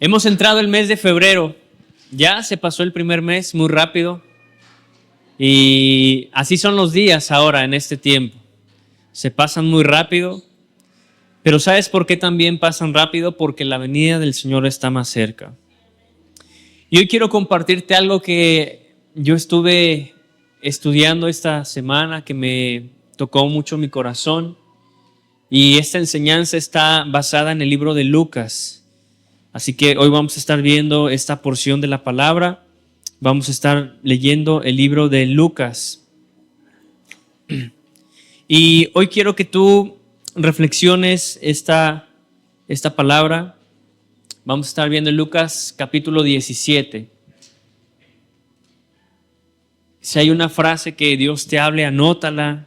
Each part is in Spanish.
Hemos entrado el mes de febrero, ya se pasó el primer mes muy rápido y así son los días ahora en este tiempo. Se pasan muy rápido, pero ¿sabes por qué también pasan rápido? Porque la venida del Señor está más cerca. Y hoy quiero compartirte algo que yo estuve estudiando esta semana, que me tocó mucho mi corazón, y esta enseñanza está basada en el libro de Lucas. Así que hoy vamos a estar viendo esta porción de la palabra. Vamos a estar leyendo el libro de Lucas. Y hoy quiero que tú reflexiones esta palabra. Vamos a estar viendo Lucas capítulo 17. Si hay una frase que Dios te hable, anótala.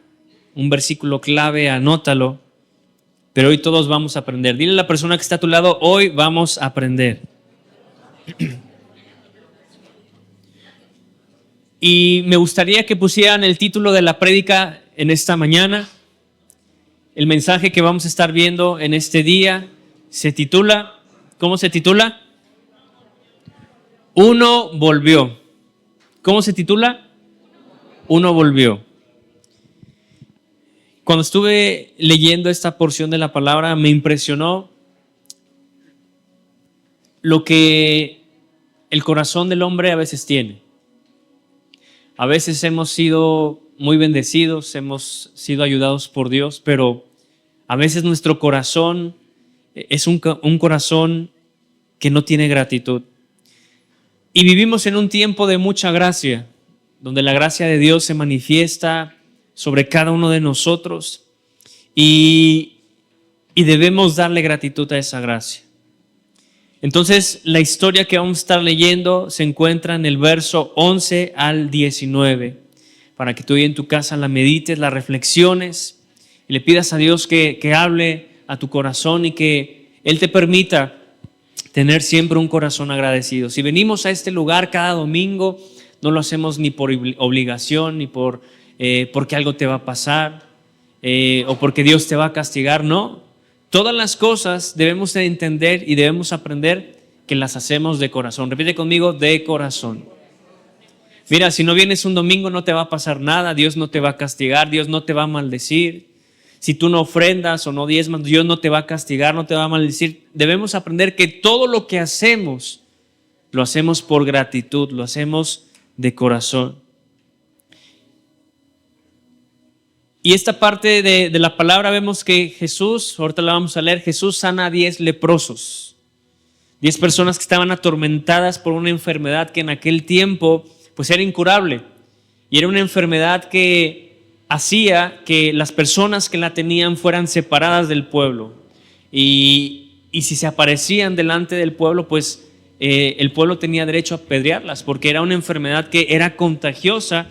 Un versículo clave, anótalo. Pero hoy todos vamos a aprender. Dile a la persona que está a tu lado, hoy vamos a aprender. Y me gustaría que pusieran el título de la prédica en esta mañana. El mensaje que vamos a estar viendo en este día se titula, ¿cómo se titula? Uno volvió. ¿Cómo se titula? Uno volvió. Cuando estuve leyendo esta porción de la palabra, me impresionó lo que el corazón del hombre a veces tiene. A veces hemos sido muy bendecidos, hemos sido ayudados por Dios, pero a veces nuestro corazón es un corazón que no tiene gratitud. Y vivimos en un tiempo de mucha gracia, donde la gracia de Dios se manifiesta sobre cada uno de nosotros y debemos darle gratitud a esa gracia. Entonces, la historia que vamos a estar leyendo se encuentra en el verso 11 al 19, para que tú en tu casa la medites, la reflexiones y le pidas a Dios que hable a tu corazón y que Él te permita tener siempre un corazón agradecido. Si venimos a este lugar cada domingo, no lo hacemos ni por obligación, ni porque algo te va a pasar o porque Dios te va a castigar, no. Todas las cosas debemos de entender y debemos aprender que las hacemos de corazón. Repite conmigo, de corazón. Mira, si no vienes un domingo no te va a pasar nada, Dios no te va a castigar, Dios no te va a maldecir. Si tú no ofrendas o no diezmas, Dios no te va a castigar, no te va a maldecir. Debemos aprender que todo lo que hacemos, lo hacemos por gratitud, lo hacemos de corazón. Y esta parte de la palabra vemos que Jesús, ahorita la vamos a leer, Jesús sana a 10 leprosos. 10 personas que estaban atormentadas por una enfermedad que en aquel tiempo pues era incurable. Y era una enfermedad que hacía que las personas que la tenían fueran separadas del pueblo. Y si se aparecían delante del pueblo, pues el pueblo tenía derecho a apedrearlas, porque era una enfermedad que era contagiosa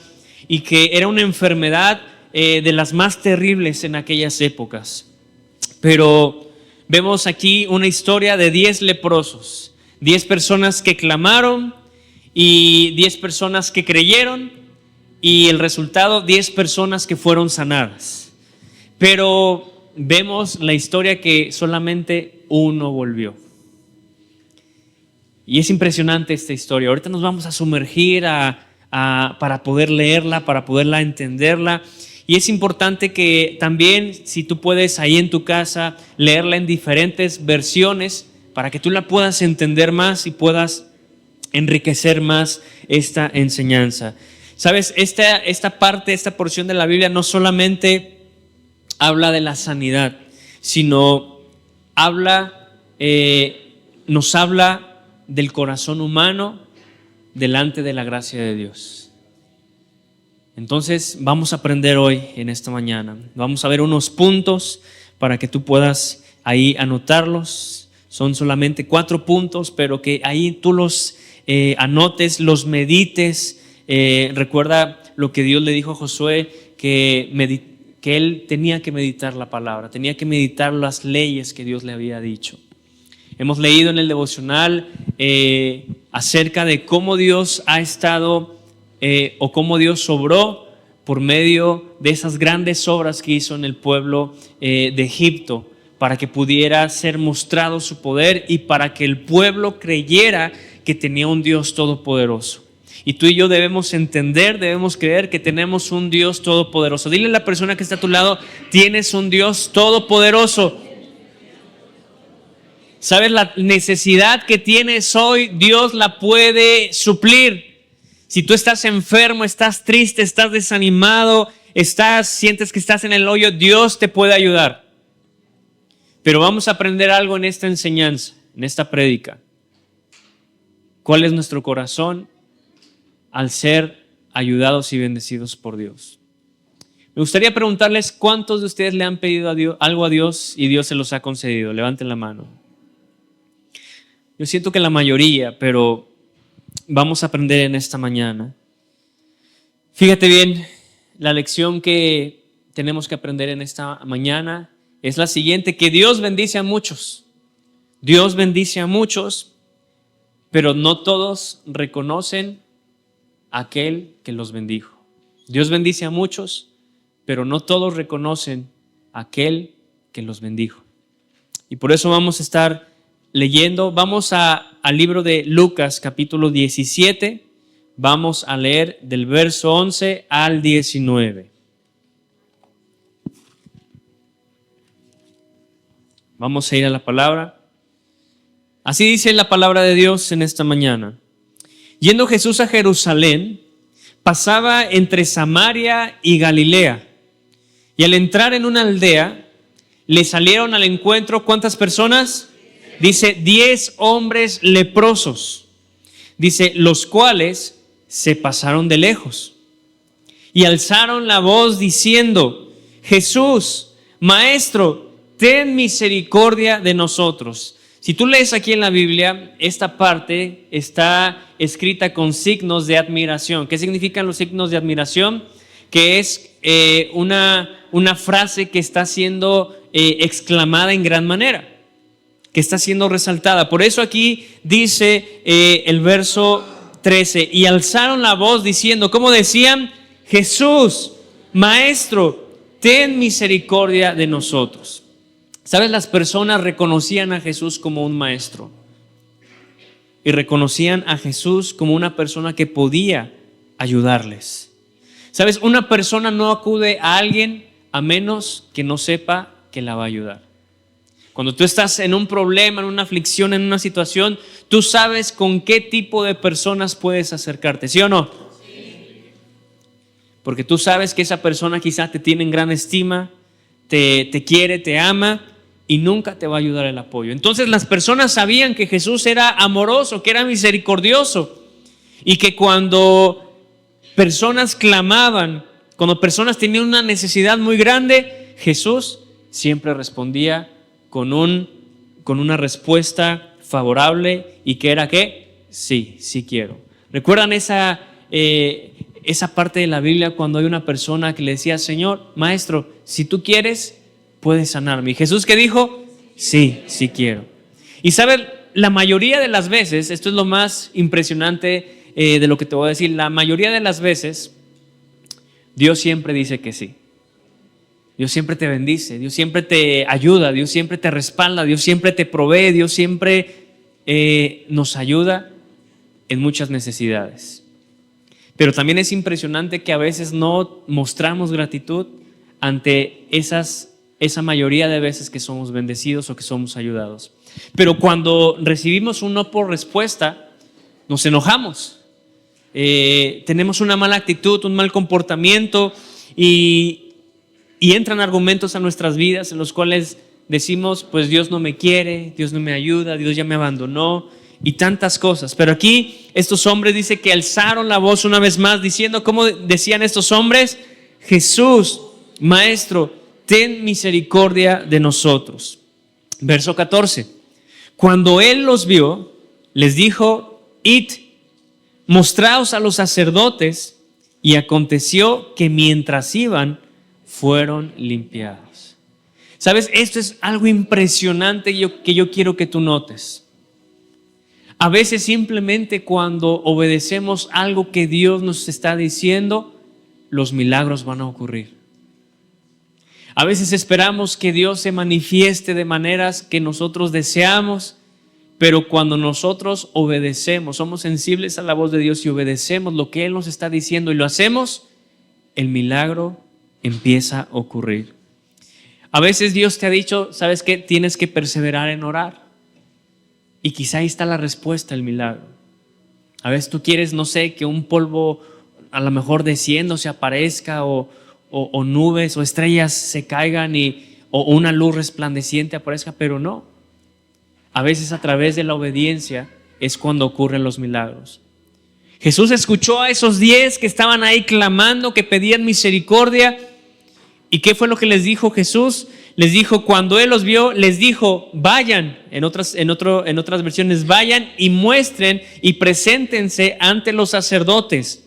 y que era una enfermedad de las más terribles en aquellas épocas. Pero vemos aquí una historia de 10 leprosos, 10 personas que clamaron y 10 personas que creyeron, y el resultado, 10 personas que fueron sanadas. Pero vemos la historia que solamente uno volvió. Y es impresionante esta historia. Ahorita nos vamos a sumergir para poder leerla, para poderla entenderla. Y es importante que también, si tú puedes ahí en tu casa, leerla en diferentes versiones para que tú la puedas entender más y puedas enriquecer más esta enseñanza. Sabes, esta parte, esta porción de la Biblia no solamente habla de la sanidad, sino nos habla del corazón humano delante de la gracia de Dios. Entonces vamos a aprender hoy en esta mañana. Vamos a ver unos puntos para que tú puedas ahí anotarlos. Son solamente 4 puntos, pero que ahí tú los anotes, los medites. Recuerda lo que Dios le dijo a Josué, que él tenía que meditar la palabra, tenía que meditar las leyes que Dios le había dicho. Hemos leído en el devocional acerca de cómo Dios ha estado o cómo Dios obró por medio de esas grandes obras que hizo en el pueblo de Egipto, para que pudiera ser mostrado su poder y para que el pueblo creyera que tenía un Dios todopoderoso. Y tú y yo debemos entender, debemos creer que tenemos un Dios todopoderoso. Dile a la persona que está a tu lado: tienes un Dios todopoderoso. ¿Sabes? La necesidad que tienes hoy, Dios la puede suplir. Si tú estás enfermo, estás triste, estás desanimado, sientes que estás en el hoyo, Dios te puede ayudar. Pero vamos a aprender algo en esta enseñanza, en esta prédica. ¿Cuál es nuestro corazón al ser ayudados y bendecidos por Dios? Me gustaría preguntarles: ¿cuántos de ustedes le han pedido algo a Dios y Dios se los ha concedido? Levanten la mano. Yo siento que la mayoría, pero vamos a aprender en esta mañana. Fíjate bien, la lección que tenemos que aprender en esta mañana es la siguiente: que Dios bendice a muchos. Dios bendice a muchos, pero no todos reconocen a aquel que los bendijo. Dios bendice a muchos, pero no todos reconocen a aquel que los bendijo. Y por eso vamos a estar leyendo. Vamos al libro de Lucas, capítulo 17. Vamos a leer del verso 11 al 19. Vamos a ir a la palabra. Así dice la palabra de Dios en esta mañana. Yendo Jesús a Jerusalén, pasaba entre Samaria y Galilea. Y al entrar en una aldea, le salieron al encuentro, ¿cuántas personas? Dice 10 hombres leprosos. Dice, los cuales se pasaron de lejos y alzaron la voz diciendo: Jesús, Maestro, ten misericordia de nosotros. Si tú lees aquí en la Biblia, esta parte está escrita con signos de admiración. ¿Qué significan los signos de admiración? Que es una frase que está siendo exclamada en gran manera, que está siendo resaltada. Por eso aquí dice el verso 13, y alzaron la voz diciendo, ¿cómo decían? Jesús, Maestro, ten misericordia de nosotros. ¿Sabes? Las personas reconocían a Jesús como un maestro y reconocían a Jesús como una persona que podía ayudarles. ¿Sabes? Una persona no acude a alguien a menos que no sepa que la va a ayudar. Cuando tú estás en un problema, en una aflicción, en una situación, tú sabes con qué tipo de personas puedes acercarte, ¿sí o no? Sí. Porque tú sabes que esa persona quizás te tiene en gran estima, te quiere, te ama y nunca te va a ayudar el apoyo. Entonces las personas sabían que Jesús era amoroso, que era misericordioso y que cuando personas clamaban, cuando personas tenían una necesidad muy grande, Jesús siempre respondía con una respuesta favorable. ¿Y que era qué? Sí, sí quiero. ¿Recuerdan esa parte de la Biblia cuando hay una persona que le decía, Señor, Maestro, si tú quieres, puedes sanarme? ¿Y Jesús qué dijo? Sí, sí quiero. Y saben, la mayoría de las veces, esto es lo más impresionante de lo que te voy a decir, la mayoría de las veces, Dios siempre dice que sí. Dios siempre te bendice, Dios siempre te ayuda, Dios siempre te respalda, Dios siempre te provee, Dios siempre nos ayuda en muchas necesidades. Pero también es impresionante que a veces no mostramos gratitud ante esa mayoría de veces que somos bendecidos o que somos ayudados. Pero cuando recibimos un no por respuesta, nos enojamos, tenemos una mala actitud, un mal comportamiento y entran argumentos a nuestras vidas en los cuales decimos, pues Dios no me quiere, Dios no me ayuda, Dios ya me abandonó y tantas cosas. Pero aquí estos hombres dice que alzaron la voz una vez más diciendo, ¿cómo decían estos hombres? Jesús, Maestro, ten misericordia de nosotros. Verso 14. Cuando él los vio, les dijo, id, mostraos a los sacerdotes. Y aconteció que mientras iban, fueron limpiados. ¿Sabes? Esto es algo impresionante que yo quiero que tú notes. A veces simplemente cuando obedecemos algo que Dios nos está diciendo, los milagros van a ocurrir. A veces esperamos que Dios se manifieste de maneras que nosotros deseamos, pero cuando nosotros obedecemos, somos sensibles a la voz de Dios y obedecemos lo que Él nos está diciendo y lo hacemos, el milagro empieza a ocurrir. A veces Dios te ha dicho, ¿sabes qué? Tienes que perseverar en orar. Y quizá ahí está la respuesta al milagro. A veces tú quieres, no sé, que un polvo a lo mejor descienda o se aparezca, o nubes o estrellas se caigan o una luz resplandeciente aparezca, pero no. A veces a través de la obediencia es cuando ocurren los milagros. Jesús escuchó a esos 10 que estaban ahí clamando, que pedían misericordia. ¿Y qué fue lo que les dijo Jesús? Les dijo, cuando Él los vio, les dijo, vayan, en otras versiones, vayan y muestren y preséntense ante los sacerdotes.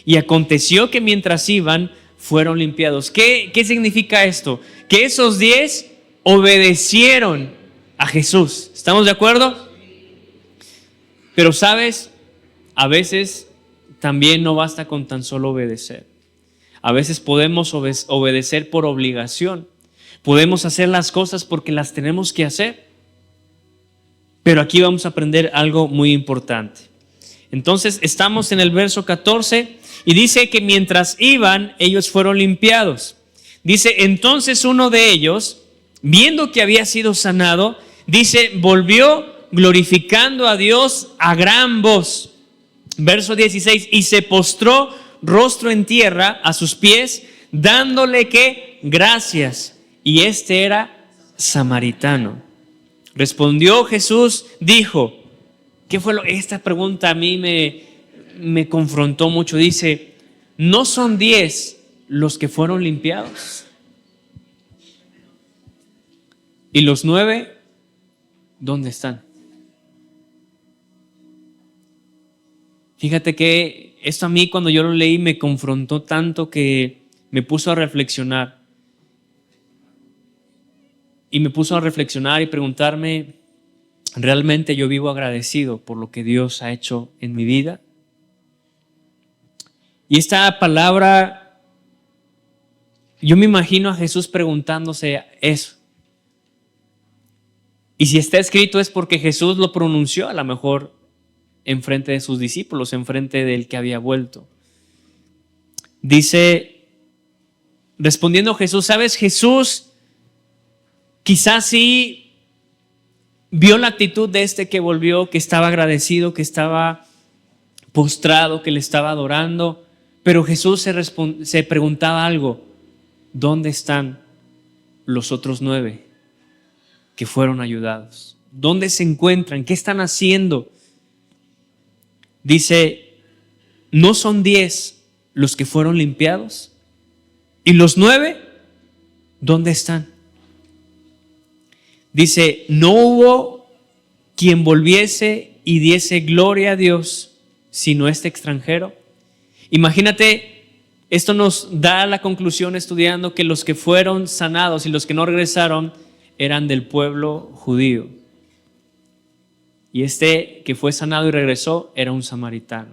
Y aconteció que mientras iban, fueron limpiados. ¿Qué significa esto? Que esos 10 obedecieron a Jesús. ¿Estamos de acuerdo? Pero sabes, a veces también no basta con tan solo obedecer. A veces podemos obedecer por obligación. Podemos hacer las cosas porque las tenemos que hacer. Pero aquí vamos a aprender algo muy importante. Entonces estamos en el verso 14 y dice que mientras iban, ellos fueron limpiados. Dice, entonces uno de ellos, viendo que había sido sanado, dice, volvió glorificando a Dios a gran voz. Verso 16, y se postró rostro en tierra a sus pies, dándole ¿qué? Gracias. Y este era samaritano. Respondió Jesús, dijo, ¿qué fue esta pregunta a mí me confrontó mucho? Dice, ¿no son 10 los que fueron limpiados? ¿Y los 9 dónde están? Fíjate que esto a mí cuando yo lo leí me confrontó tanto que me puso a reflexionar. Y me puso a reflexionar y preguntarme, ¿realmente yo vivo agradecido por lo que Dios ha hecho en mi vida? Y esta palabra, yo me imagino a Jesús preguntándose eso. Y si está escrito es porque Jesús lo pronunció a lo mejor enfrente de sus discípulos, enfrente del que había vuelto. Dice, respondiendo Jesús, ¿sabes? Jesús quizás sí vio la actitud de este que volvió, que estaba agradecido, que estaba postrado, que le estaba adorando, pero Jesús se preguntaba algo, ¿dónde están los otros 9 que fueron ayudados? ¿Dónde se encuentran? ¿Qué están haciendo? Dice, ¿no son 10 los que fueron limpiados? ¿Y los 9 dónde están? Dice, no hubo quien volviese y diese gloria a Dios, sino este extranjero. Imagínate, esto nos da la conclusión estudiando que los que fueron sanados y los que no regresaron eran del pueblo judío. Y este que fue sanado y regresó era un samaritano.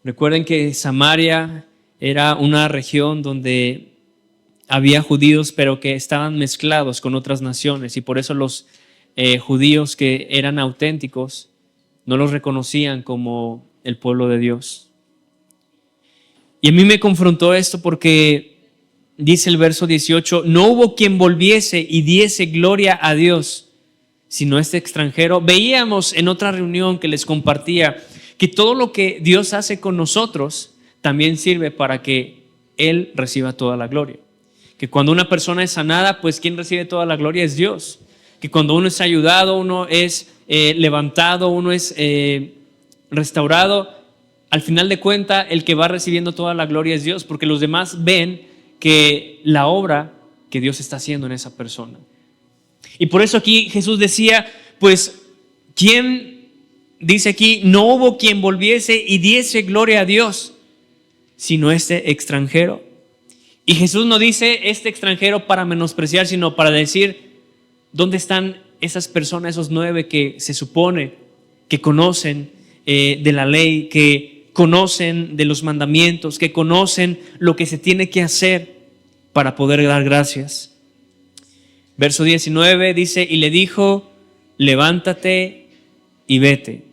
Recuerden que Samaria era una región donde había judíos, pero que estaban mezclados con otras naciones, y por eso los judíos que eran auténticos no los reconocían como el pueblo de Dios. Y a mí me confrontó esto porque dice el verso 18, no hubo quien volviese y diese gloria a Dios, sino este extranjero. Veíamos en otra reunión que les compartía que todo lo que Dios hace con nosotros también sirve para que Él reciba toda la gloria. Que cuando una persona es sanada, pues quien recibe toda la gloria es Dios. Que cuando uno es ayudado, uno es levantado, uno es restaurado, al final de cuentas el que va recibiendo toda la gloria es Dios, porque los demás ven que la obra que Dios está haciendo en esa persona. Y por eso aquí Jesús decía, pues, ¿quién dice aquí? No hubo quien volviese y diese gloria a Dios, sino este extranjero. Y Jesús no dice este extranjero para menospreciar, sino para decir, ¿dónde están esas personas, esos 9 que se supone que conocen de la ley, que conocen de los mandamientos, que conocen lo que se tiene que hacer para poder dar gracias. Verso 19 dice, y le dijo, levántate y vete,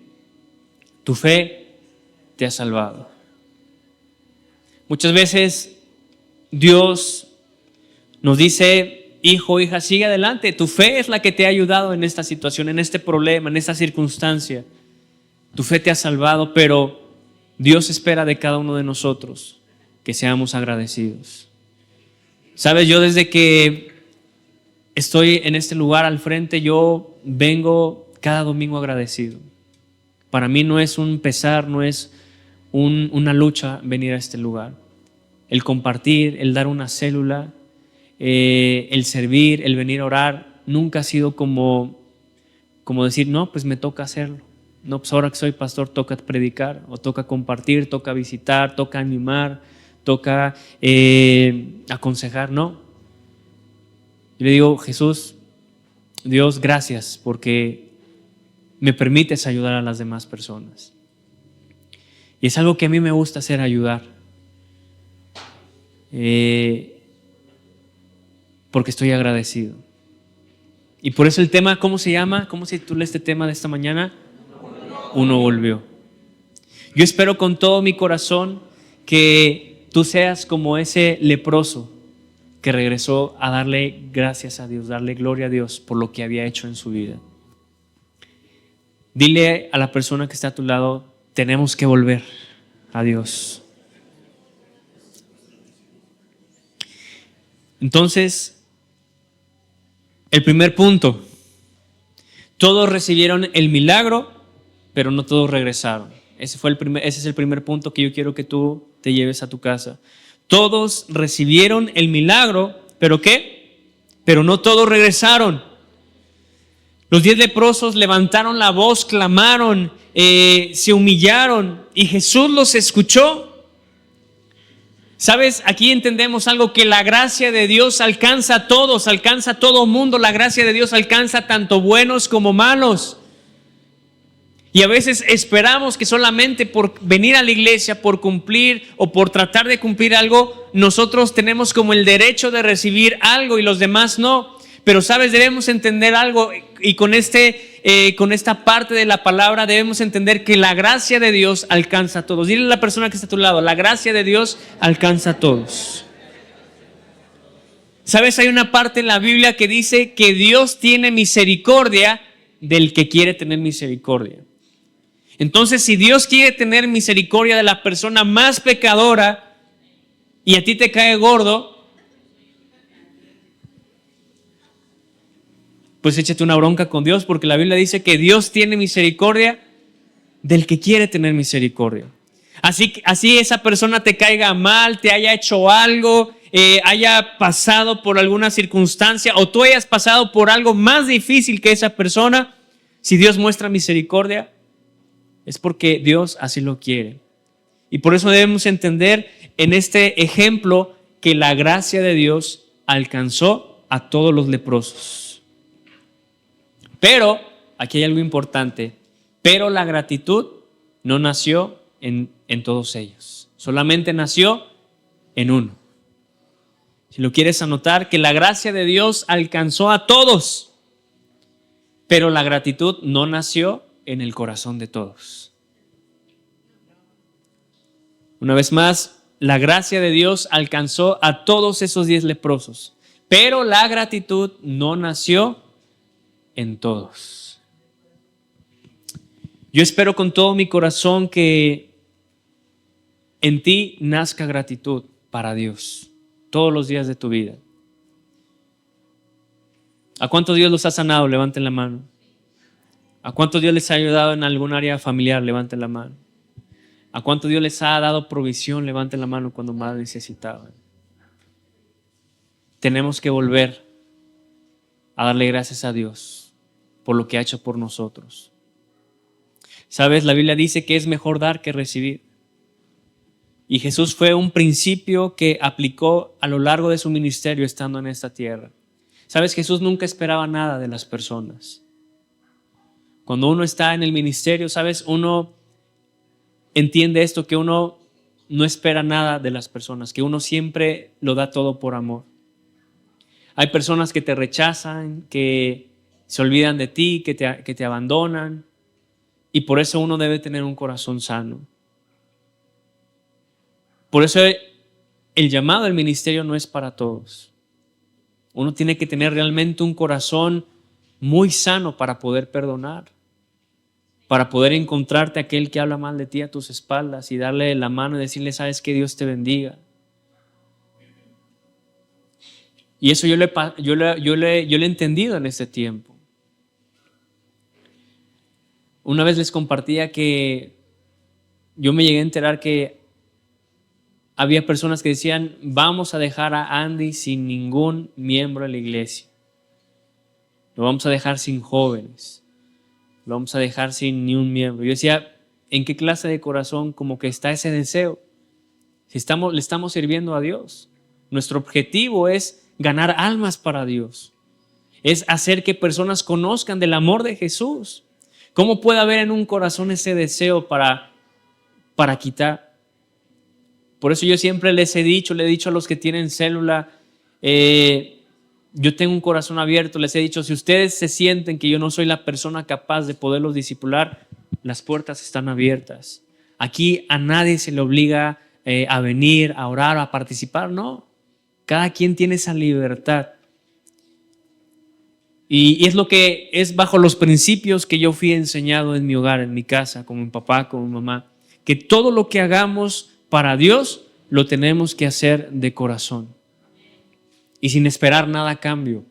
tu fe te ha salvado. Muchas veces Dios nos dice, hijo, hija, sigue adelante, tu fe es la que te ha ayudado en esta situación, en este problema, en esta circunstancia. Tu fe te ha salvado, pero Dios espera de cada uno de nosotros que seamos agradecidos. Sabes, yo desde que estoy en este lugar al frente, yo vengo cada domingo agradecido. Para mí no es un pesar, no es una lucha venir a este lugar. El compartir, el dar una célula, el servir, el venir a orar, nunca ha sido como decir, no, pues me toca hacerlo. No, pues ahora que soy pastor toca predicar, o toca compartir, toca visitar, toca animar, toca aconsejar. No. Yo le digo, Jesús, Dios, gracias porque me permites ayudar a las demás personas. Y es algo que a mí me gusta hacer, ayudar. Porque estoy agradecido. Y por eso el tema, ¿cómo se llama? ¿Cómo se titula este tema de esta mañana? Uno volvió. Yo espero con todo mi corazón que tú seas como ese leproso que regresó a darle gracias a Dios, darle gloria a Dios por lo que había hecho en su vida. Dile a la persona que está a tu lado, tenemos que volver a Dios. Entonces, el primer punto, todos recibieron el milagro, pero no todos regresaron. Ese es el primer punto que yo quiero que tú te lleves a tu casa. Todos recibieron el milagro, ¿pero qué? Pero no todos regresaron. Los 10 leprosos levantaron la voz, clamaron, se humillaron y Jesús los escuchó. ¿Sabes? Aquí entendemos algo, que la gracia de Dios alcanza a todos, alcanza a todo mundo. La gracia de Dios alcanza tanto buenos como malos. Y a veces esperamos que solamente por venir a la iglesia, por cumplir o por tratar de cumplir algo, nosotros tenemos como el derecho de recibir algo y los demás no. Pero sabes, debemos entender algo, y con esta parte de la palabra debemos entender que la gracia de Dios alcanza a todos. Dile a la persona que está a tu lado, la gracia de Dios alcanza a todos. Sabes, hay una parte en la Biblia que dice que Dios tiene misericordia del que quiere tener misericordia. Entonces, si Dios quiere tener misericordia de la persona más pecadora y a ti te cae gordo, pues échate una bronca con Dios, porque la Biblia dice que Dios tiene misericordia del que quiere tener misericordia. Así esa persona te caiga mal, te haya hecho algo, haya pasado por alguna circunstancia o tú hayas pasado por algo más difícil que esa persona, si Dios muestra misericordia, es porque Dios así lo quiere. Y por eso debemos entender en este ejemplo que la gracia de Dios alcanzó a todos los leprosos. Pero, aquí hay algo importante, pero la gratitud no nació en todos ellos, solamente nació en uno. Si lo quieres anotar, que la gracia de Dios alcanzó a todos, pero la gratitud no nació en el corazón de todos. Una vez más, la gracia de Dios alcanzó a todos esos 10 leprosos, pero la gratitud no nació en todos. Yo espero con todo mi corazón que en ti nazca gratitud para Dios todos los días de tu vida. ¿A cuántos Dios los ha sanado? Levanten la mano. ¿A cuántos Dios les ha ayudado en algún área familiar? Levanten la mano. ¿A cuántos Dios les ha dado provisión? Levanten la mano cuando más necesitaban. Tenemos que volver a darle gracias a Dios por lo que ha hecho por nosotros. ¿Sabes? La Biblia dice que es mejor dar que recibir. Y Jesús fue un principio que aplicó a lo largo de su ministerio estando en esta tierra. ¿Sabes? Jesús nunca esperaba nada de las personas. Cuando uno está en el ministerio, ¿sabes? Uno entiende esto, que uno no espera nada de las personas, que uno siempre lo da todo por amor. Hay personas que te rechazan, que se olvidan de ti, que te abandonan, y por eso uno debe tener un corazón sano. Por eso el llamado al ministerio no es para todos. Uno tiene que tener realmente un corazón muy sano para poder perdonar, para poder encontrarte a aquel que habla mal de ti a tus espaldas y darle la mano y decirle, sabes que Dios te bendiga. Y eso yo lo he entendido en este tiempo. Una vez les compartía que yo me llegué a enterar que había personas que decían, vamos a dejar a Andy sin ningún miembro de la iglesia. Lo vamos a dejar sin jóvenes. Lo vamos a dejar sin ni un miembro. Yo decía, ¿en qué clase de corazón como que está ese deseo? Si le estamos sirviendo a Dios. Nuestro objetivo es ganar almas para Dios. Es hacer que personas conozcan del amor de Jesús. ¿Cómo puede haber en un corazón ese deseo para quitar? Por eso yo siempre le he dicho a los que tienen célula, yo tengo un corazón abierto, les he dicho, si ustedes se sienten que yo no soy la persona capaz de poderlos discipular, las puertas están abiertas. Aquí a nadie se le obliga a venir, a orar, a participar, no. Cada quien tiene esa libertad. Y es lo que es bajo los principios que yo fui enseñado en mi hogar, en mi casa, con mi papá, con mi mamá, que todo lo que hagamos para Dios lo tenemos que hacer de corazón y sin esperar nada a cambio.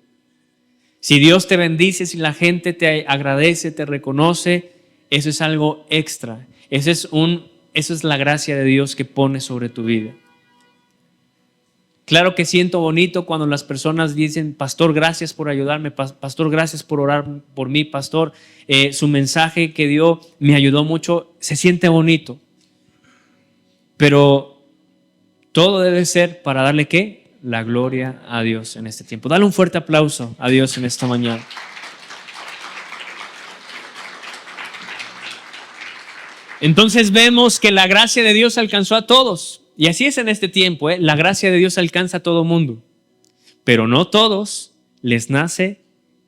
Si Dios te bendice, si la gente te agradece, te reconoce, eso es algo extra. Eso es la gracia de Dios que pone sobre tu vida. Claro que siento bonito cuando las personas dicen, pastor, gracias por ayudarme, pastor, gracias por orar por mí, pastor, su mensaje que dio me ayudó mucho, se siente bonito. Pero todo debe ser para darle ¿qué? La gloria a Dios en este tiempo. Dale un fuerte aplauso a Dios en esta mañana. Entonces vemos que la gracia de Dios alcanzó a todos. Y así es en este tiempo, la gracia de Dios alcanza a todo mundo. Pero no todos les nace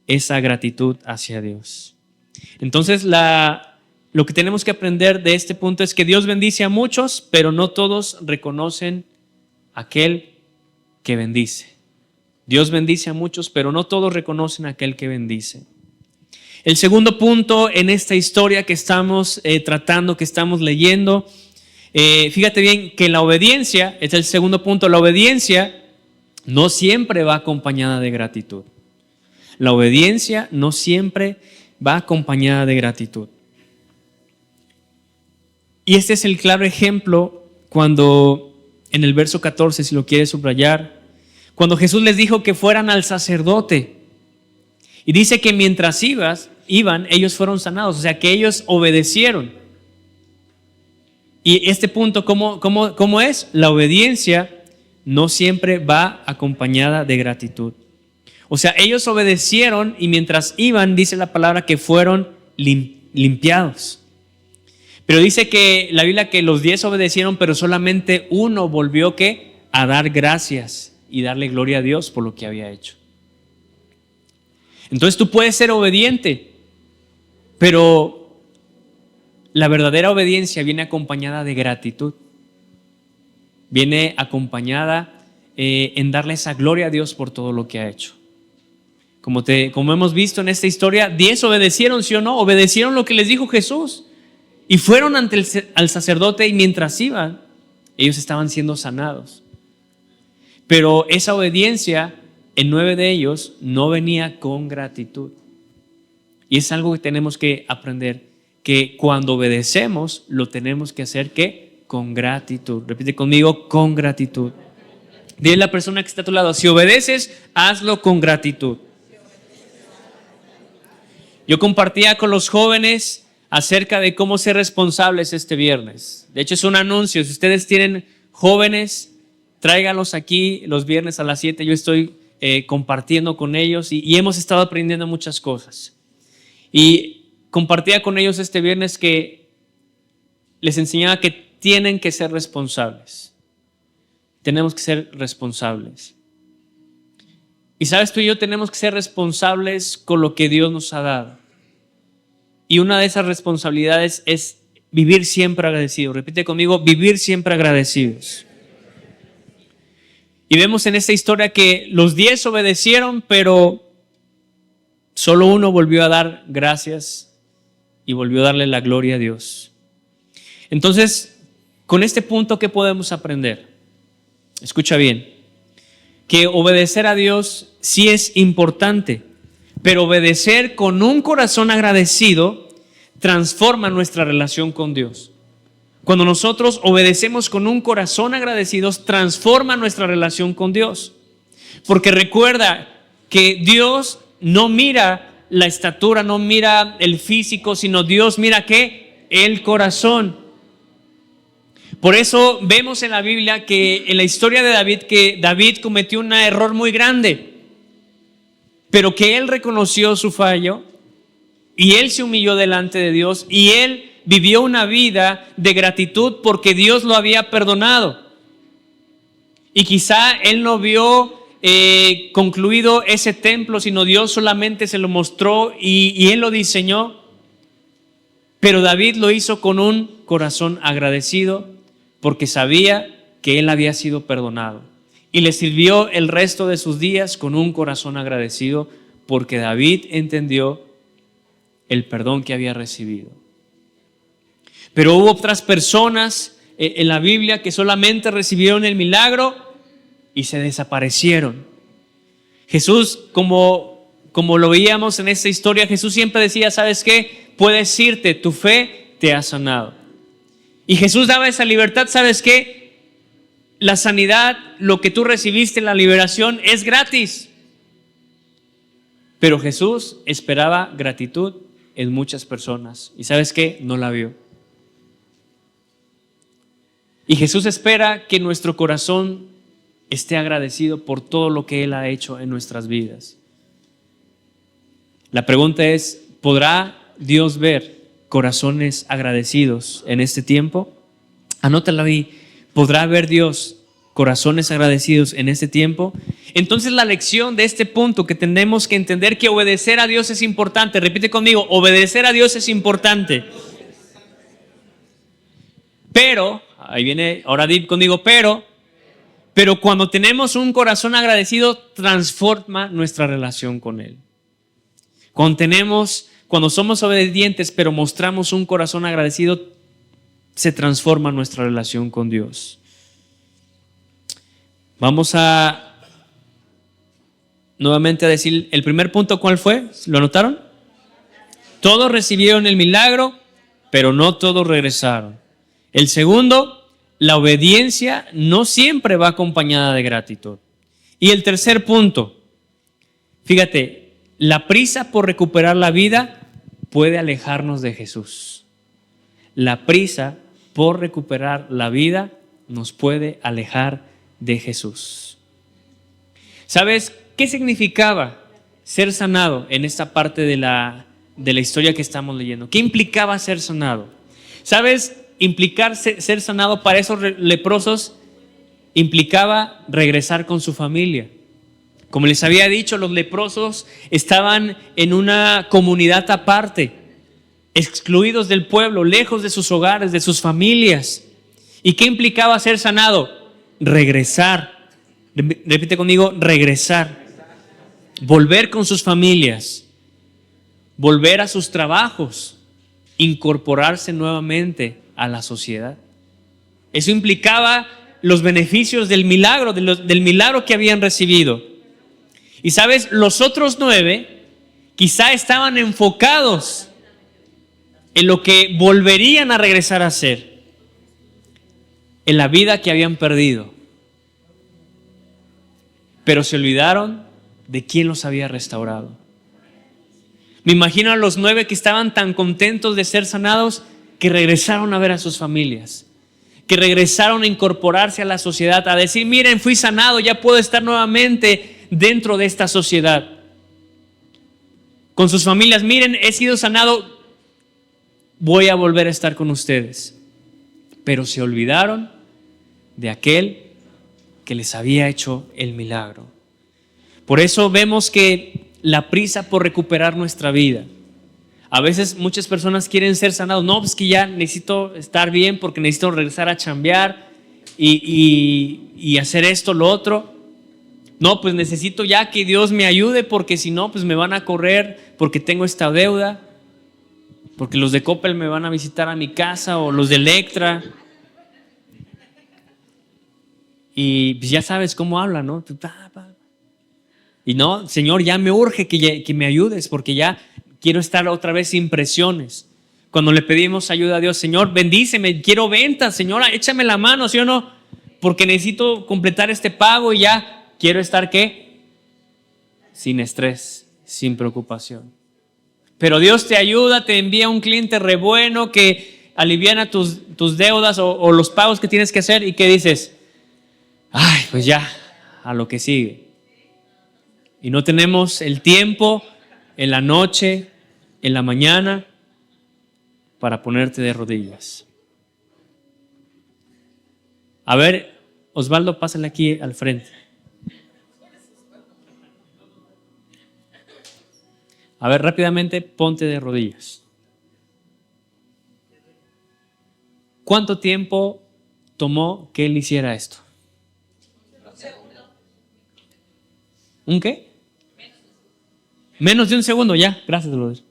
esa gratitud hacia Dios. Entonces lo que tenemos que aprender de este punto es que Dios bendice a muchos, pero no todos reconocen a aquel que bendice. Dios bendice a muchos, pero no todos reconocen a aquel que bendice. El segundo punto en esta historia que estamos tratando, que estamos leyendo, fíjate bien que la obediencia, es el segundo punto, la obediencia no siempre va acompañada de gratitud. La obediencia no siempre va acompañada de gratitud. Y este es el claro ejemplo cuando en el verso 14, si lo quieres subrayar, cuando Jesús les dijo que fueran al sacerdote. Y dice que mientras iban, ellos fueron sanados, o sea que ellos obedecieron. Y este punto, ¿cómo es? La obediencia no siempre va acompañada de gratitud. O sea, ellos obedecieron y mientras iban, dice la palabra que fueron limpiados. Pero dice que la Biblia que los 10 obedecieron, pero solamente uno volvió ¿qué? A dar gracias y darle gloria a Dios por lo que había hecho. Entonces tú puedes ser obediente, pero la verdadera obediencia viene acompañada de gratitud. Viene acompañada en darle esa gloria a Dios por todo lo que ha hecho. Como hemos visto en esta historia, 10 obedecieron, ¿sí o no? Obedecieron lo que les dijo Jesús. Y fueron ante al sacerdote y mientras iban, ellos estaban siendo sanados. Pero esa obediencia, en 9 de ellos, no venía con gratitud. Y es algo que tenemos que aprender, que cuando obedecemos, lo tenemos que hacer ¿qué? Con gratitud. Repite conmigo, con gratitud. Dile a la persona que está a tu lado, si obedeces, hazlo con gratitud. Yo compartía con los jóvenes acerca de cómo ser responsables este viernes. De hecho, es un anuncio. Si ustedes tienen jóvenes, tráiganlos aquí los viernes a las 7. Yo estoy compartiendo con ellos y hemos estado aprendiendo muchas cosas. Y compartía con ellos este viernes que les enseñaba que tienen que ser responsables. Tenemos que ser responsables. Y sabes, tú y yo tenemos que ser responsables con lo que Dios nos ha dado. Y una de esas responsabilidades es vivir siempre agradecidos. Repite conmigo, vivir siempre agradecidos. Y vemos en esta historia que los 10 obedecieron, pero solo uno volvió a dar gracias y volvió a darle la gloria a Dios. Entonces, con este punto, ¿qué podemos aprender? Escucha bien, que obedecer a Dios sí es importante, pero obedecer con un corazón agradecido transforma nuestra relación con Dios. Cuando nosotros obedecemos con un corazón agradecido, transforma nuestra relación con Dios. Porque recuerda que Dios no mira la estatura, no mira el físico, sino Dios mira ¿qué? El corazón. Por eso vemos en la Biblia que en la historia de David, que David cometió un error muy grande, pero que él reconoció su fallo y él se humilló delante de Dios y él vivió una vida de gratitud porque Dios lo había perdonado. Y quizá él no vio concluido ese templo, sino Dios solamente se lo mostró y él lo diseñó. Pero David lo hizo con un corazón agradecido porque sabía que él había sido perdonado. Y le sirvió el resto de sus días con un corazón agradecido porque David entendió el perdón que había recibido. Pero hubo otras personas en la Biblia que solamente recibieron el milagro y se desaparecieron. Jesús, como lo veíamos en esta historia, Jesús siempre decía, ¿sabes qué? Puedes irte, tu fe te ha sanado. Y Jesús daba esa libertad, ¿sabes qué? La sanidad, lo que tú recibiste en la liberación es gratis. Pero Jesús esperaba gratitud en muchas personas. ¿Y sabes qué? No la vio. Y Jesús espera que nuestro corazón esté agradecido por todo lo que Él ha hecho en nuestras vidas. La pregunta es, ¿podrá Dios ver corazones agradecidos en este tiempo? Anótalo ahí. ¿Podrá ver Dios corazones agradecidos en este tiempo? Entonces la lección de este punto que tenemos que entender que obedecer a Dios es importante. Repite conmigo, obedecer a Dios es importante. Pero, ahí viene, ahora di conmigo, pero cuando tenemos un corazón agradecido, transforma nuestra relación con Él. Cuando somos obedientes, pero mostramos un corazón agradecido, se transforma nuestra relación con Dios. Vamos nuevamente a decir, el primer punto, ¿cuál fue? ¿Lo notaron? Todos recibieron el milagro, pero no todos regresaron. El segundo, la obediencia no siempre va acompañada de gratitud. Y el tercer punto, fíjate, la prisa por recuperar la vida puede alejarnos de Jesús. La prisa por recuperar la vida nos puede alejar de Jesús. ¿Sabes qué significaba ser sanado en esta parte de la historia que estamos leyendo? ¿Qué implicaba ser sanado? ¿Sabes? Ser sanado para esos leprosos implicaba regresar con su familia. Como les había dicho, los leprosos estaban en una comunidad aparte, excluidos del pueblo, lejos de sus hogares, de sus familias. ¿Y qué implicaba ser sanado? Regresar. Repite conmigo, regresar. Volver con sus familias, volver a sus trabajos, incorporarse nuevamente a la sociedad. Eso implicaba los beneficios del milagro, del milagro que habían recibido. Y sabes, los otros 9 quizá estaban enfocados en lo que volverían a regresar a hacer, en la vida que habían perdido, pero se olvidaron de quién los había restaurado. Me imagino a los 9 que estaban tan contentos de ser sanados que regresaron a ver a sus familias, que regresaron a incorporarse a la sociedad, a decir, miren, fui sanado, ya puedo estar nuevamente dentro de esta sociedad. Con sus familias, miren, he sido sanado, voy a volver a estar con ustedes. pero se olvidaron de aquel que les había hecho el milagro. Por eso vemos que la prisa por recuperar nuestra vida. A veces muchas personas quieren ser sanados. No, pues que ya necesito estar bien porque necesito regresar a chambear y hacer esto, lo otro. No, pues necesito ya que Dios me ayude porque si no, pues me van a correr porque tengo esta deuda, porque los de Coppel me van a visitar a mi casa o los de Electra. Y pues ya sabes cómo habla, ¿no? Y no, Señor, ya me urge que me ayudes porque ya quiero estar otra vez sin presiones. Cuando le pedimos ayuda a Dios, Señor, bendíceme, quiero ventas, Señora, échame la mano, ¿sí o no? Porque necesito completar este pago y ya quiero estar, ¿qué? Sin estrés, sin preocupación. Pero Dios te ayuda, te envía un cliente re bueno que aliviana tus deudas o los pagos que tienes que hacer y que dices, ay, pues ya, a lo que sigue. Y no tenemos el tiempo en la noche, en la mañana, para ponerte de rodillas. A ver, Osvaldo, pásale aquí al frente. A ver, rápidamente, ponte de rodillas. ¿Cuánto tiempo tomó que él hiciera esto? ¿Un qué? Menos de un segundo, ya. Gracias, brother.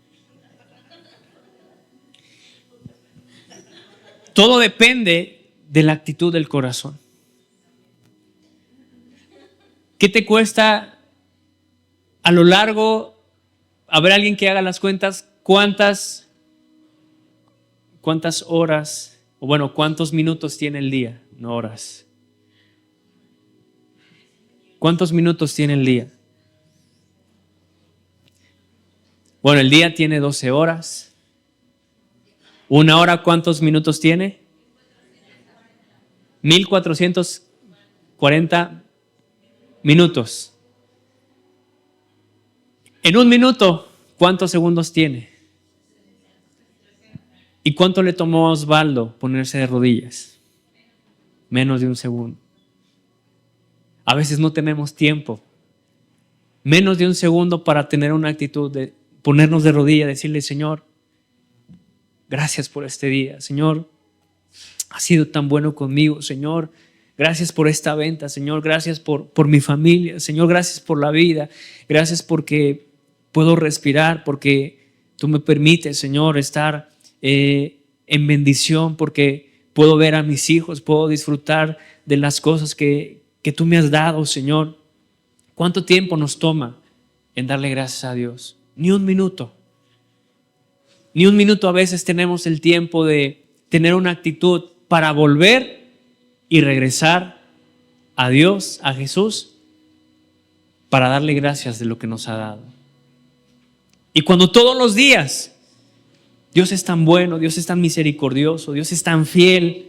Todo depende de la actitud del corazón. ¿Qué te cuesta a lo largo? A ver, alguien que haga las cuentas, ¿cuántas horas, o bueno, cuántos minutos tiene el día? No horas. ¿Cuántos minutos tiene el día? Bueno, el día tiene 12 horas. ¿Una hora cuántos minutos tiene? 1440 minutos. En un minuto, ¿cuántos segundos tiene? ¿Y cuánto le tomó a Osvaldo ponerse de rodillas? Menos de un segundo. A veces no tenemos tiempo. Menos de un segundo para tener una actitud de ponernos de rodillas, decirle, Señor, gracias por este día. Señor, has sido tan bueno conmigo. Señor, gracias por esta venta. Señor, gracias por mi familia. Señor, gracias por la vida. Gracias porque puedo respirar, porque tú me permites, Señor, estar en bendición, porque puedo ver a mis hijos, puedo disfrutar de las cosas que tú me has dado, Señor. ¿Cuánto tiempo nos toma en darle gracias a Dios? Ni un minuto. Ni un minuto a veces tenemos el tiempo de tener una actitud para volver y regresar a Dios, a Jesús, para darle gracias de lo que nos ha dado. Y cuando todos los días Dios es tan bueno, Dios es tan misericordioso, Dios es tan fiel,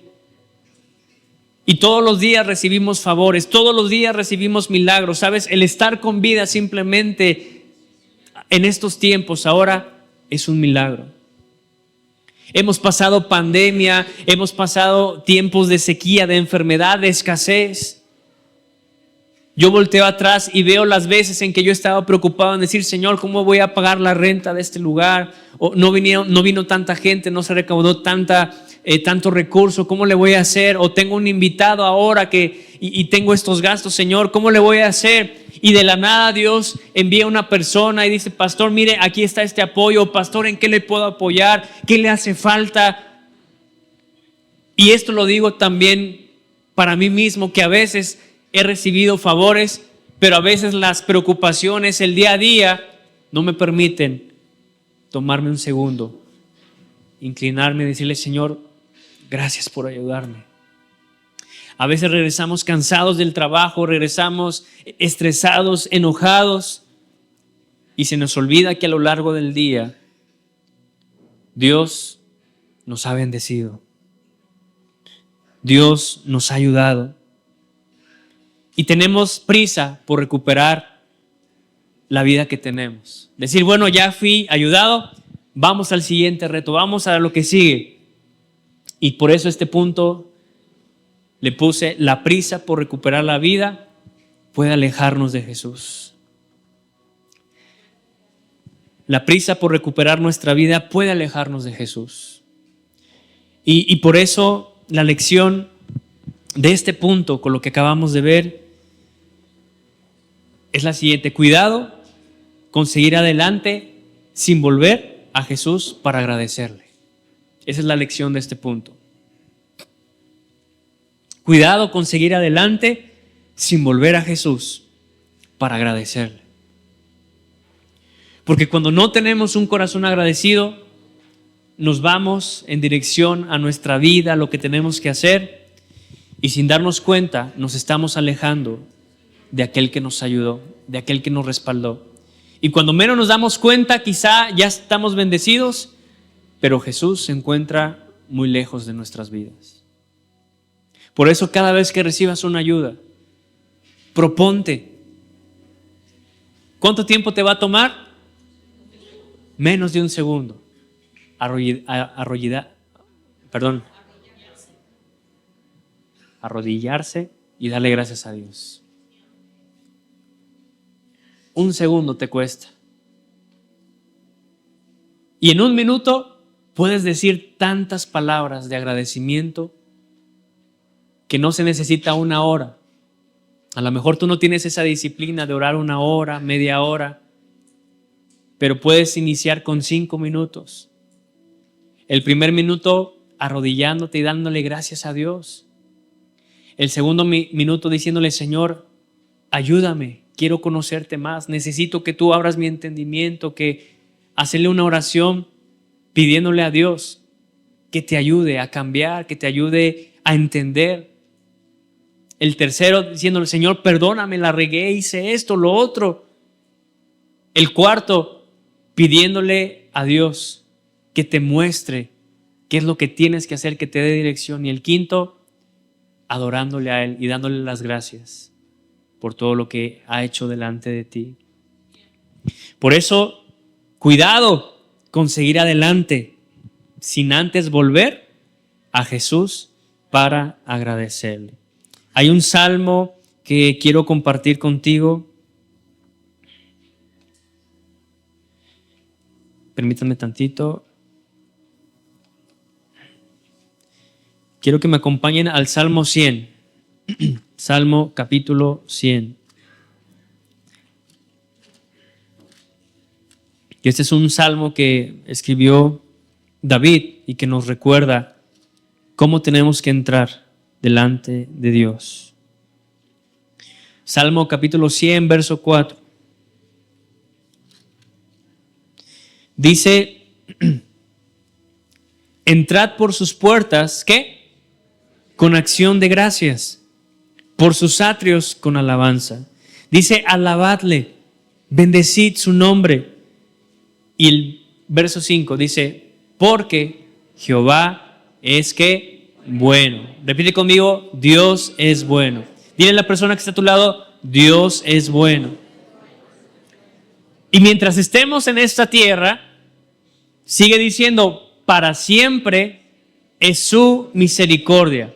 y todos los días recibimos favores, todos los días recibimos milagros, ¿sabes? El estar con vida simplemente en estos tiempos ahora es un milagro. Hemos pasado pandemia, hemos pasado tiempos de sequía, de enfermedad, de escasez. Yo volteo atrás y veo las veces en que yo estaba preocupado en decir, Señor, ¿cómo voy a pagar la renta de este lugar? O no vino tanta gente, no se recaudó tanto recurso, ¿cómo le voy a hacer? O tengo un invitado ahora y tengo estos gastos, Señor, ¿cómo le voy a hacer? Y de la nada Dios envía una persona y dice, pastor, mire, aquí está este apoyo. Pastor, ¿en qué le puedo apoyar? ¿Qué le hace falta? Y esto lo digo también para mí mismo, que a veces he recibido favores, pero a veces las preocupaciones, el día a día, no me permiten tomarme un segundo, inclinarme y decirle, Señor, gracias por ayudarme. A veces regresamos cansados del trabajo, regresamos estresados, enojados, y se nos olvida que a lo largo del día Dios nos ha bendecido. Dios nos ha ayudado. Y tenemos prisa por recuperar la vida que tenemos. Decir, bueno, ya fui ayudado, vamos al siguiente reto, vamos a lo que sigue. Y por eso este punto le puse: la prisa por recuperar la vida puede alejarnos de Jesús. La prisa por recuperar nuestra vida puede alejarnos de Jesús. Y por eso la lección de este punto, con lo que acabamos de ver, es la siguiente: cuidado con seguir adelante sin volver a Jesús para agradecerle. Esa es la lección de este punto. Cuidado con seguir adelante sin volver a Jesús para agradecerle. Porque cuando no tenemos un corazón agradecido, nos vamos en dirección a nuestra vida, a lo que tenemos que hacer, y sin darnos cuenta nos estamos alejando de aquel que nos ayudó, de aquel que nos respaldó. Y cuando menos nos damos cuenta, quizá ya estamos bendecidos, pero Jesús se encuentra muy lejos de nuestras vidas. Por eso, cada vez que recibas una ayuda, proponte. ¿Cuánto tiempo te va a tomar? Menos de un segundo. Arrodillarse y darle gracias a Dios. Un segundo te cuesta. Y en un minuto puedes decir tantas palabras de agradecimiento que no se necesita una hora. A lo mejor tú no tienes esa disciplina de orar una hora, media hora, pero puedes iniciar con 5 minutos. El primer minuto arrodillándote y dándole gracias a Dios. El segundo minuto diciéndole: Señor, ayúdame, quiero conocerte más, necesito que tú abras mi entendimiento, que hacerle una oración pidiéndole a Dios que te ayude a cambiar, que te ayude a entender. El tercero diciéndole: Señor, perdóname, la regué, hice esto, lo otro. El cuarto pidiéndole a Dios que te muestre qué es lo que tienes que hacer, que te dé dirección. Y el quinto, adorándole a Él y dándole las gracias por todo lo que ha hecho delante de ti. Por eso, cuidado con seguir adelante sin antes volver a Jesús para agradecerle. Hay un salmo que quiero compartir contigo. Permítanme tantito. Quiero que me acompañen al Salmo 100. Salmo capítulo 100. Y este es un salmo que escribió David y que nos recuerda cómo tenemos que entrar delante de Dios. Salmo capítulo 100, verso 4. Dice: entrad por sus puertas, ¿qué? Con acción de gracias, por sus atrios con alabanza. Dice: alabadle, bendecid su nombre. Y el verso 5 dice: porque Jehová es que bueno. Repite conmigo: Dios es bueno. Dile a la persona que está a tu lado: Dios es bueno. Y mientras estemos en esta tierra, sigue diciendo: para siempre es su misericordia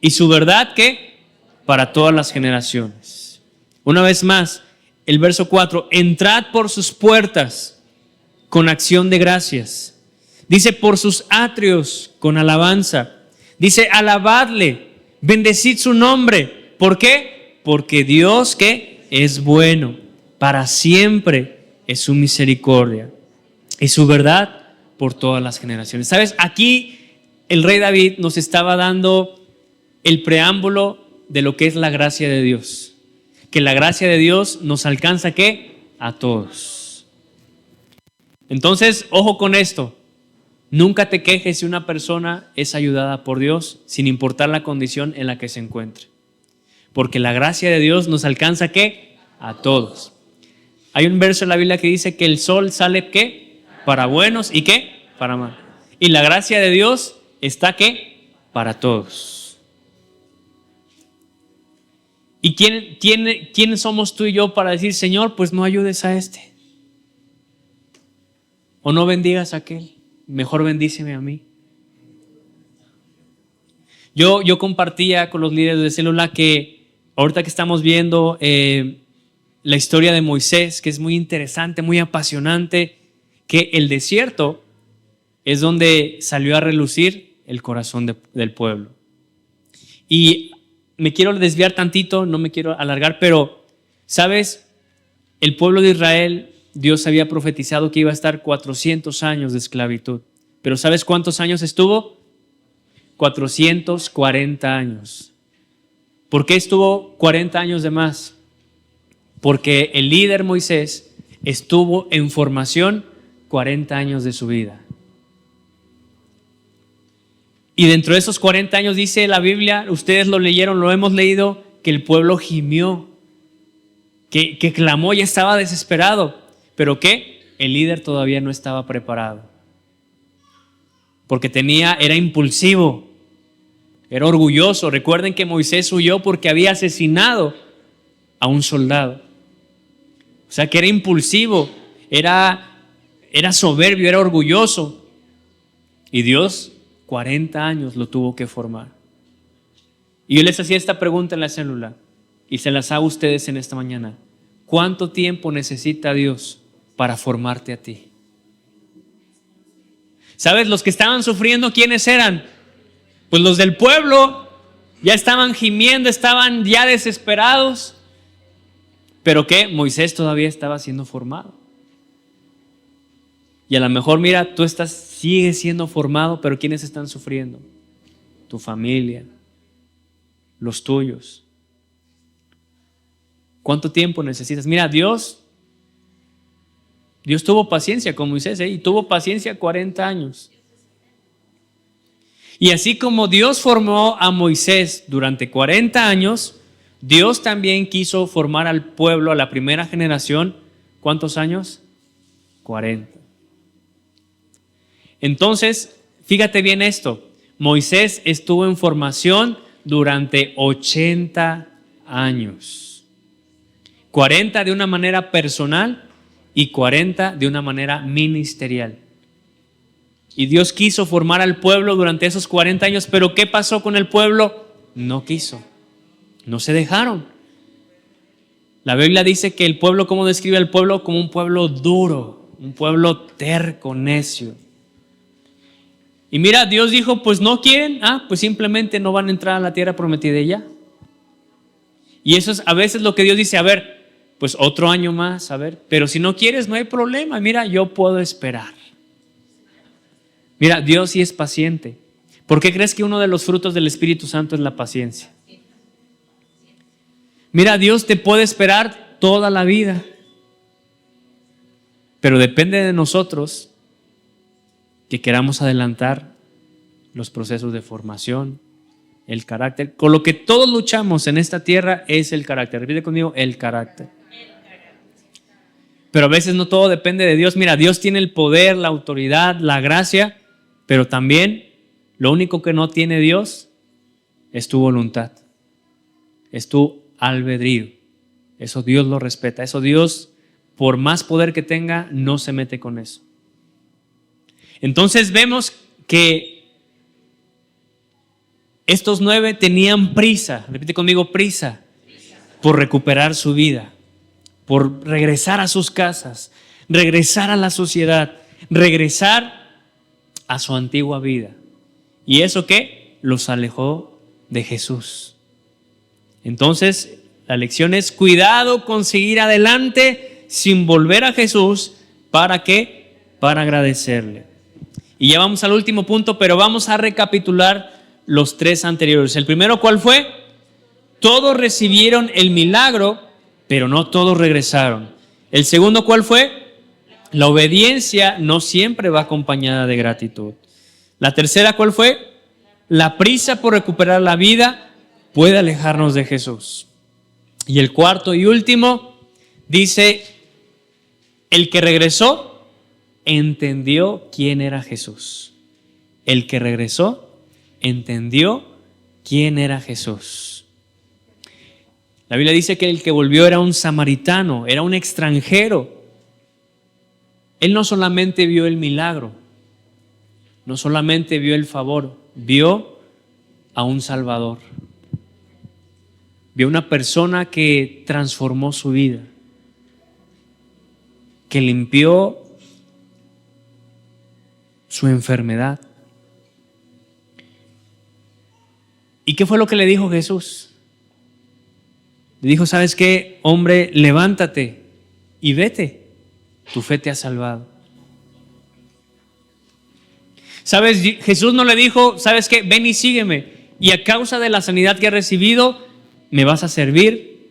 y su verdad, ¿qué? Para todas las generaciones. Una vez más, el verso 4: entrad por sus puertas con acción de gracias. Dice: por sus atrios con alabanza. Dice: alabadle, bendecid su nombre. ¿Por qué? Porque Dios, ¿qué? Es bueno, para siempre es su misericordia y su verdad por todas las generaciones. ¿Sabes? Aquí el rey David nos estaba dando el preámbulo de lo que es la gracia de Dios. Que la gracia de Dios nos alcanza, ¿qué? A todos. Entonces, ojo con esto. Nunca te quejes si una persona es ayudada por Dios, sin importar la condición en la que se encuentre. Porque la gracia de Dios nos alcanza, ¿qué? A todos. Hay un verso en la Biblia que dice que el sol sale, ¿qué? Para buenos y ¿qué? Para malos. Y la gracia de Dios está, ¿qué? Para todos. ¿Y quién somos tú y yo para decir: Señor, pues no ayudes a este? O no bendigas a aquel. Mejor bendíceme a mí. Yo compartía con los líderes de célula que ahorita que estamos viendo la historia de Moisés, que es muy interesante, muy apasionante, que el desierto es donde salió a relucir el corazón del pueblo. Y me quiero desviar tantito, no me quiero alargar, pero, ¿sabes? El pueblo de Israel, Dios había profetizado que iba a estar 400 años de esclavitud. Pero ¿sabes cuántos años estuvo? 440 años. ¿Por qué estuvo 40 años de más? Porque el líder Moisés estuvo en formación 40 años de su vida. Y dentro de esos 40 años dice la Biblia, ustedes lo leyeron, lo hemos leído, que el pueblo gimió, que clamó y estaba desesperado. ¿Pero qué? El líder todavía no estaba preparado. Porque era impulsivo, era orgulloso. Recuerden que Moisés huyó porque había asesinado a un soldado. O sea que era impulsivo, era soberbio, era orgulloso. Y Dios 40 años lo tuvo que formar. Y yo les hacía esta pregunta en la célula y se las hago a ustedes en esta mañana. ¿Cuánto tiempo necesita Dios para formarte a ti? ¿Sabes? Los que estaban sufriendo, ¿quiénes eran? Pues los del pueblo. Ya estaban gimiendo, estaban ya desesperados. ¿Pero qué? Moisés todavía estaba siendo formado. Y a lo mejor, mira, tú sigues siendo formado, pero ¿quiénes están sufriendo? Tu familia, los tuyos. ¿Cuánto tiempo necesitas? Mira, Dios tuvo paciencia con Moisés, y tuvo paciencia 40 años. Y así como Dios formó a Moisés durante 40 años, Dios también quiso formar al pueblo, a la primera generación, ¿cuántos años? 40. Entonces, fíjate bien esto, Moisés estuvo en formación durante 80 años. 40 de una manera personal y 40 de una manera ministerial. Y Dios quiso formar al pueblo durante esos 40 años, pero ¿qué pasó con el pueblo? No quiso, no se dejaron. La Biblia dice que el pueblo, ¿cómo describe al pueblo? Como un pueblo duro, un pueblo terco, necio. Y mira, Dios dijo, pues no quieren, pues simplemente no van a entrar a la tierra prometida y ya. Y eso es a veces lo que Dios dice, a ver, pues otro año más, a ver, pero si no quieres no hay problema, mira, yo puedo esperar. Mira, Dios sí es paciente. ¿Por qué crees que uno de los frutos del Espíritu Santo es la paciencia? Mira, Dios te puede esperar toda la vida, pero depende de nosotros que queramos adelantar los procesos de formación, el carácter. Con lo que todos luchamos en esta tierra es el carácter. Repite conmigo, el carácter. Pero a veces no todo depende de Dios. Mira, Dios tiene el poder, la autoridad, la gracia, pero también lo único que no tiene Dios es tu voluntad, es tu albedrío. Eso Dios lo respeta. Eso Dios, por más poder que tenga, no se mete con eso. Entonces vemos que estos 9 tenían prisa, repite conmigo, prisa, por recuperar su vida, por regresar a sus casas, regresar a la sociedad, regresar a su antigua vida. ¿Y eso qué? Los alejó de Jesús. Entonces, la lección es cuidado con seguir adelante sin volver a Jesús. ¿Para qué? Para agradecerle. Y ya vamos al último punto, pero vamos a recapitular los 3 anteriores. El primero, ¿cuál fue? Todos recibieron el milagro, pero no todos regresaron. El segundo, ¿cuál fue? La obediencia no siempre va acompañada de gratitud. La tercera, ¿cuál fue? La prisa por recuperar la vida puede alejarnos de Jesús. Y el cuarto y último, dice, el que regresó entendió quién era Jesús. El que regresó entendió quién era Jesús. La Biblia dice que el que volvió era un samaritano, era un extranjero. Él no solamente vio el milagro, no solamente vio el favor, vio a un Salvador. Vio una persona que transformó su vida, que limpió su enfermedad. ¿Y qué fue lo que le dijo Jesús? Le dijo, ¿sabes qué? Hombre, levántate y vete. Tu fe te ha salvado. ¿Sabes? Jesús no le dijo, ¿sabes qué? Ven y sígueme. Y a causa de la sanidad que has recibido, me vas a servir,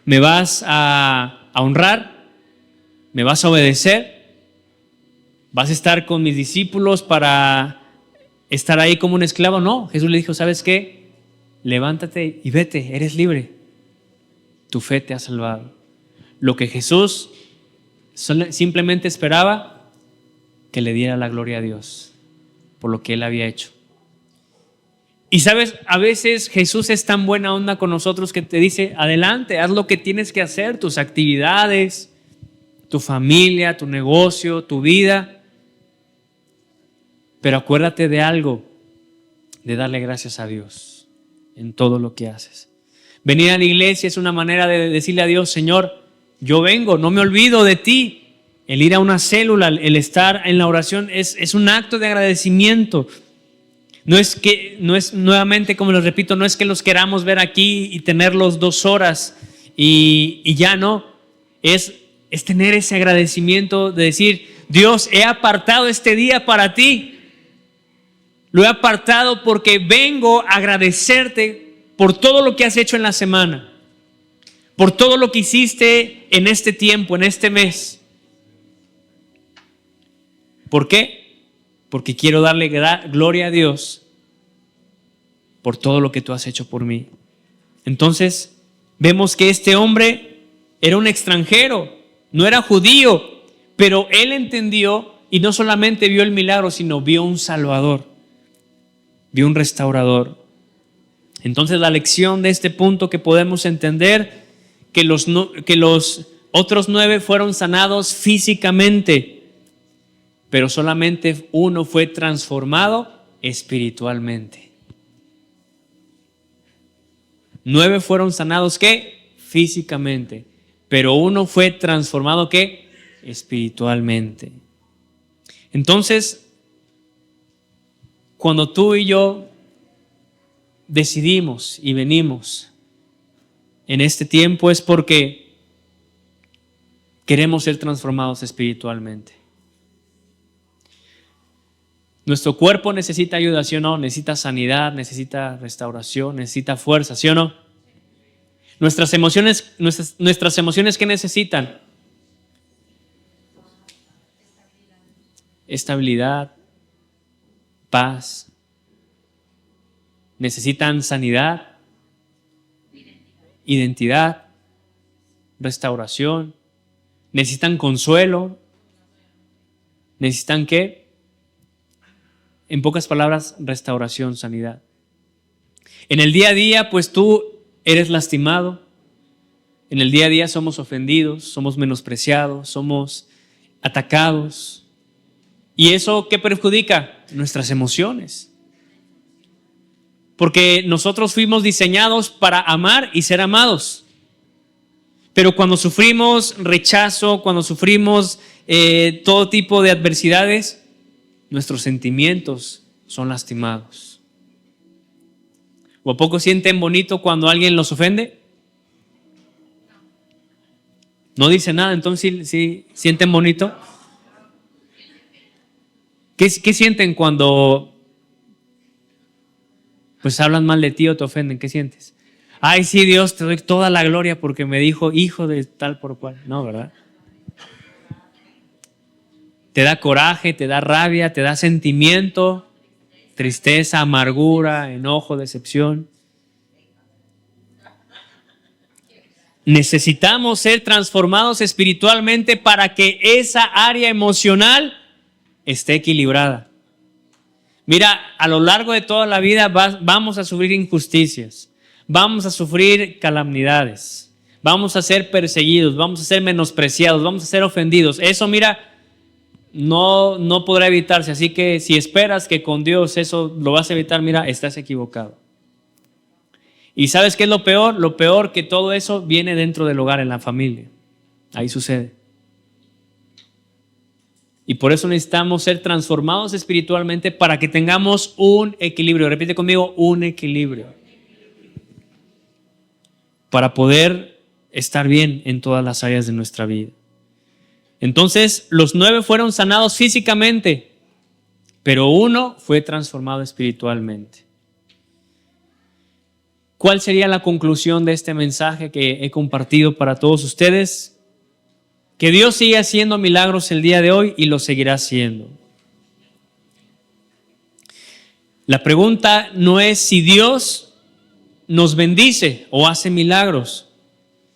me vas a honrar, me vas a obedecer, vas a estar con mis discípulos para estar ahí como un esclavo. No, Jesús le dijo, ¿sabes qué? Levántate y vete, eres libre. Tu fe te ha salvado. Lo que Jesús simplemente esperaba, que le diera la gloria a Dios por lo que Él había hecho. Y sabes, a veces Jesús es tan buena onda con nosotros que te dice, adelante, haz lo que tienes que hacer, tus actividades, tu familia, tu negocio, tu vida. Pero acuérdate de algo, de darle gracias a Dios en todo lo que haces. Venir a la iglesia es una manera de decirle a Dios, Señor, yo vengo, no me olvido de ti. El ir a una célula, el estar en la oración es un acto de agradecimiento. No es nuevamente, como les repito, no es que los queramos ver aquí y tenerlos 2 horas y ya no. Es tener ese agradecimiento de decir, Dios, he apartado este día para ti. Lo he apartado porque vengo a agradecerte por todo lo que has hecho en la semana, por todo lo que hiciste en este tiempo, en este mes. ¿Por qué? Porque quiero darle gloria a Dios por todo lo que tú has hecho por mí. Entonces, vemos que este hombre era un extranjero, no era judío, pero él entendió y no solamente vio el milagro, sino vio un Salvador, vio un restaurador. Entonces, la lección de este punto que podemos entender, que los otros 9 fueron sanados físicamente, pero solamente uno fue transformado espiritualmente. 9 fueron sanados, ¿qué? Físicamente, pero uno fue transformado, ¿qué? Espiritualmente. Entonces, cuando tú y yo decidimos y venimos en este tiempo es porque queremos ser transformados espiritualmente. Nuestro cuerpo necesita ayuda, ¿sí o no? Necesita sanidad, necesita restauración, necesita fuerza, ¿sí o no? Nuestras emociones, ¿qué necesitan? Estabilidad, paz. Necesitan sanidad, identidad, restauración. Necesitan consuelo. ¿Necesitan qué? En pocas palabras, restauración, sanidad. En el día a día, pues tú eres lastimado. En el día a día somos ofendidos, somos menospreciados, somos atacados. ¿Y eso qué perjudica? Nuestras emociones. Porque nosotros fuimos diseñados para amar y ser amados. Pero cuando sufrimos rechazo, cuando sufrimos todo tipo de adversidades, nuestros sentimientos son lastimados. ¿O a poco sienten bonito cuando alguien los ofende? No dice nada, entonces sí sienten bonito. ¿Qué sienten cuando pues hablan mal de ti o te ofenden? ¿Qué sientes? Ay, sí, Dios, te doy toda la gloria porque me dijo hijo de tal por cual. No, ¿verdad? Te da coraje, te da rabia, te da sentimiento, tristeza, amargura, enojo, decepción. Necesitamos ser transformados espiritualmente para que esa área emocional esté equilibrada. Mira, a lo largo de toda la vida vamos a sufrir injusticias, vamos a sufrir calamidades, vamos a ser perseguidos, vamos a ser menospreciados, vamos a ser ofendidos. Eso, mira, no podrá evitarse. Así que si esperas que con Dios eso lo vas a evitar, mira, estás equivocado. ¿Y sabes qué es lo peor? Lo peor, que todo eso viene dentro del hogar, en la familia. Ahí sucede. Y por eso necesitamos ser transformados espiritualmente para que tengamos un equilibrio. Repite conmigo, un equilibrio. Para poder estar bien en todas las áreas de nuestra vida. Entonces, los 9 fueron sanados físicamente, pero uno fue transformado espiritualmente. ¿Cuál sería la conclusión de este mensaje que he compartido para todos ustedes? Que Dios sigue haciendo milagros el día de hoy y lo seguirá haciendo. La pregunta no es si Dios nos bendice o hace milagros,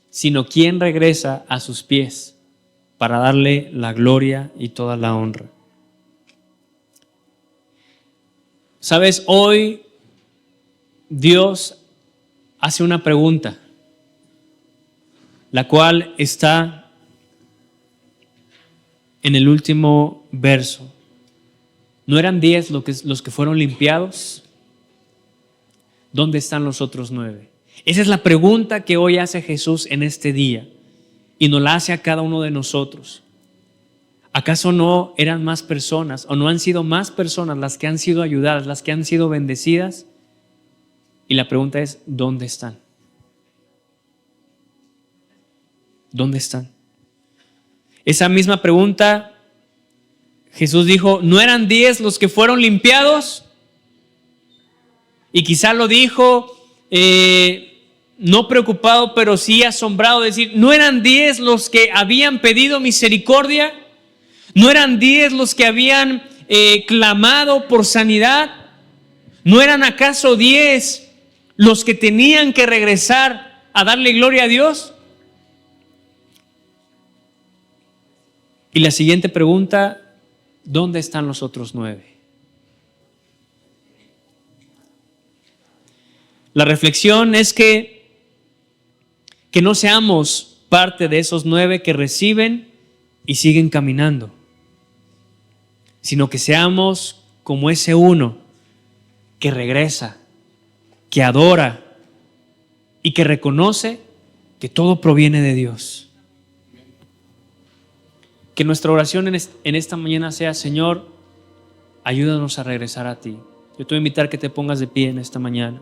sino quién regresa a sus pies para darle la gloria y toda la honra. ¿Sabes? Hoy Dios hace una pregunta, la cual está en el último verso. ¿No eran 10 los que fueron limpiados? ¿Dónde están los otros 9? Esa es la pregunta que hoy hace Jesús en este día y nos la hace a cada uno de nosotros. ¿Acaso no eran más personas o no han sido más personas las que han sido ayudadas, las que han sido bendecidas? Y la pregunta es, ¿dónde están? ¿Dónde están? Esa misma pregunta, Jesús dijo, ¿no eran 10 los que fueron limpiados? Y quizá lo dijo no preocupado, pero sí asombrado, decir, ¿no eran 10 los que habían pedido misericordia? ¿No eran 10 los que habían clamado por sanidad? ¿No eran acaso 10 los que tenían que regresar a darle gloria a Dios? Y la siguiente pregunta, ¿dónde están los otros 9? La reflexión es que no seamos parte de esos 9 que reciben y siguen caminando, sino que seamos como ese uno que regresa, que adora y que reconoce que todo proviene de Dios. Que nuestra oración en esta mañana sea, Señor, ayúdanos a regresar a ti. Yo te voy a invitar que te pongas de pie en esta mañana.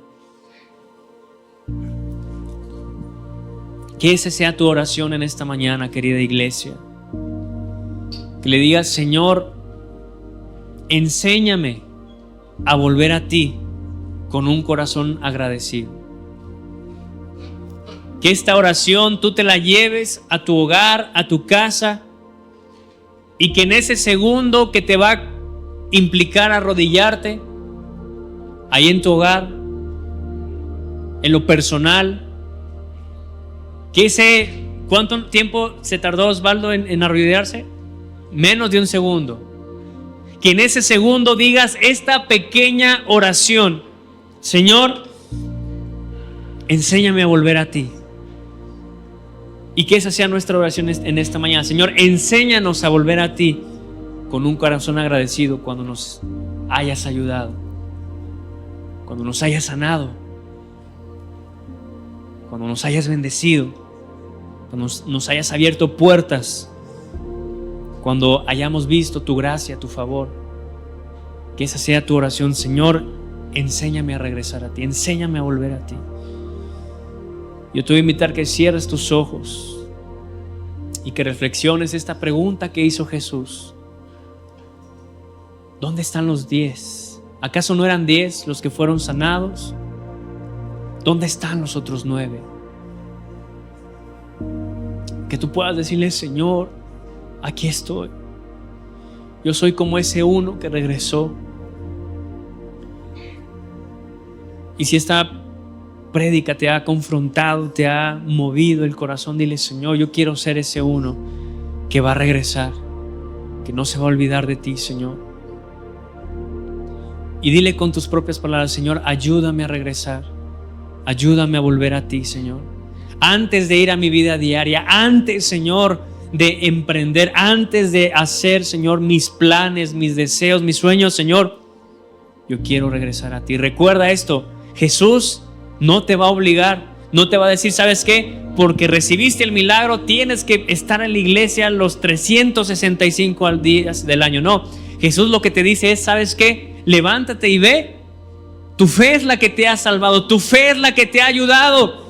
Que esa sea tu oración en esta mañana, querida iglesia. Que le digas, Señor, enséñame a volver a ti con un corazón agradecido. Que esta oración tú te la lleves a tu hogar, a tu casa, y que en ese segundo que te va a implicar arrodillarte, ahí en tu hogar, en lo personal, ¿cuánto tiempo se tardó Osvaldo en arrodillarse? Menos de un segundo. Que en ese segundo digas esta pequeña oración: Señor, enséñame a volver a ti. Y que esa sea nuestra oración en esta mañana. Señor, enséñanos a volver a ti con un corazón agradecido cuando nos hayas ayudado, cuando nos hayas sanado, cuando nos hayas bendecido, cuando nos hayas abierto puertas, cuando hayamos visto tu gracia, tu favor. Que esa sea tu oración: Señor, enséñame a regresar a ti, enséñame a volver a ti. Yo te voy a invitar que cierres tus ojos y que reflexiones esta pregunta que hizo Jesús. ¿Dónde están los 10? ¿Acaso no eran 10 los que fueron sanados? ¿Dónde están los otros 9? Que tú puedas decirle: Señor, aquí estoy. Yo soy como ese uno que regresó. Y si esta prédica te ha confrontado, te ha movido el corazón, dile: Señor, yo quiero ser ese uno que va a regresar, que no se va a olvidar de ti, Señor. Y dile con tus propias palabras: Señor, ayúdame a regresar, ayúdame a volver a ti, Señor. Antes de ir a mi vida diaria, antes, Señor, de emprender, antes de hacer, Señor, mis planes, mis deseos, mis sueños, Señor, yo quiero regresar a ti. Recuerda esto, Jesús no te va a obligar, no te va a decir, ¿sabes qué? Porque recibiste el milagro, tienes que estar en la iglesia los 365 días del año. No, Jesús lo que te dice es, ¿sabes qué? Levántate y ve. Tu fe es la que te ha salvado, tu fe es la que te ha ayudado.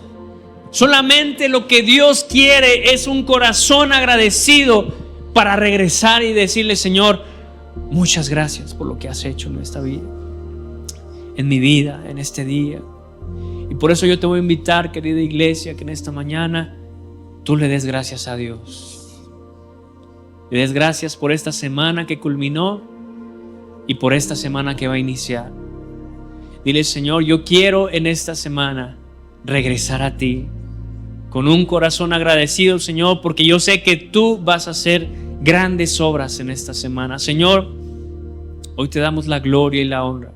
Solamente lo que Dios quiere es un corazón agradecido para regresar y decirle, Señor, muchas gracias por lo que has hecho en nuestra vida, en mi vida, en este día. Y por eso yo te voy a invitar, querida iglesia, que en esta mañana tú le des gracias a Dios. Le des gracias por esta semana que culminó y por esta semana que va a iniciar. Dile, Señor, yo quiero en esta semana regresar a ti con un corazón agradecido, Señor, porque yo sé que tú vas a hacer grandes obras en esta semana. Señor, hoy te damos la gloria y la honra.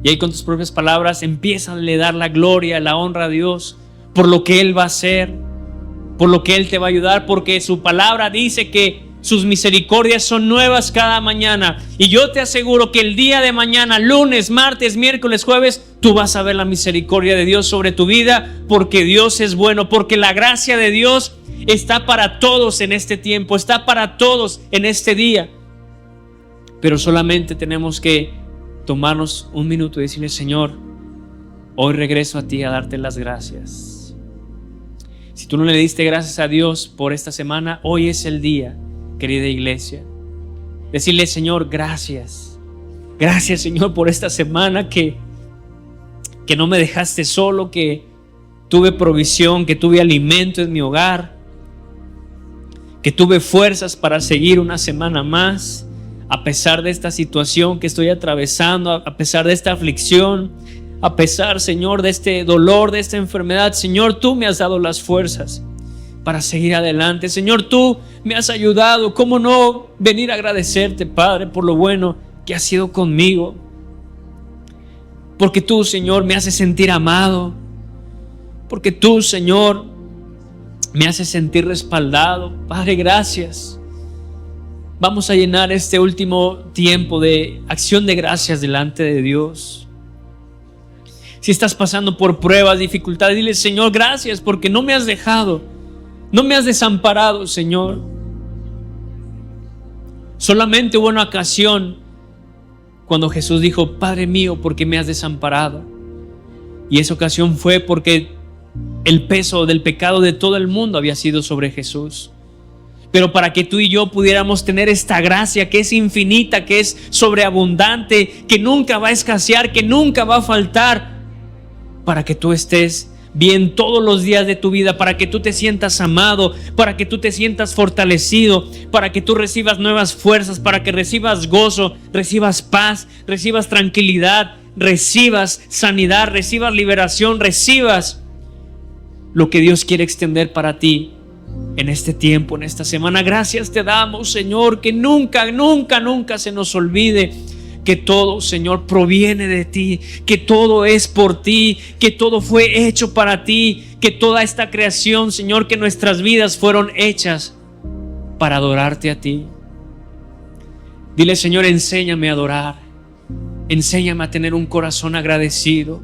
Y ahí con tus propias palabras empieza a dar la gloria y la honra a Dios por lo que Él va a hacer, por lo que Él te va a ayudar, porque su palabra dice que sus misericordias son nuevas cada mañana. Y yo te aseguro que el día de mañana, lunes, martes, miércoles, jueves, tú vas a ver la misericordia de Dios sobre tu vida, porque Dios es bueno, porque la gracia de Dios está para todos en este tiempo, está para todos en este día. Pero solamente tenemos que tomarnos un minuto y decirle, Señor, hoy regreso a ti a darte las gracias. Si tú no le diste gracias a Dios por esta semana, hoy es el día, querida iglesia. Decirle, Señor, gracias. Gracias, Señor, por esta semana que no me dejaste solo, que tuve provisión, que tuve alimento en mi hogar, que tuve fuerzas para seguir una semana más. A pesar de esta situación que estoy atravesando, a pesar de esta aflicción, a pesar, Señor, de este dolor, de esta enfermedad, Señor, tú me has dado las fuerzas para seguir adelante. Señor, tú me has ayudado. ¿Cómo no venir a agradecerte, Padre, por lo bueno que has sido conmigo? Porque tú, Señor, me haces sentir amado. Porque tú, Señor, me haces sentir respaldado. Padre, gracias. Vamos a llenar este último tiempo de acción de gracias delante de Dios. Si estás pasando por pruebas, dificultades, dile, Señor, gracias porque no me has dejado, no me has desamparado, Señor. Solamente hubo una ocasión cuando Jesús dijo, Padre mío, ¿por qué me has desamparado? Y esa ocasión fue porque el peso del pecado de todo el mundo había sido sobre Jesús. Pero para que tú y yo pudiéramos tener esta gracia que es infinita, que es sobreabundante, que nunca va a escasear, que nunca va a faltar, para que tú estés bien todos los días de tu vida, para que tú te sientas amado, para que tú te sientas fortalecido, para que tú recibas nuevas fuerzas, para que recibas gozo, recibas paz, recibas tranquilidad, recibas sanidad, recibas liberación, recibas lo que Dios quiere extender para ti en este tiempo, en esta semana. Gracias te damos, Señor, que nunca, nunca, nunca se nos olvide que todo, Señor, proviene de ti, que todo es por ti, que todo fue hecho para ti, que toda esta creación, Señor, que nuestras vidas fueron hechas para adorarte a ti. Dile, Señor, enséñame a adorar, enséñame a tener un corazón agradecido.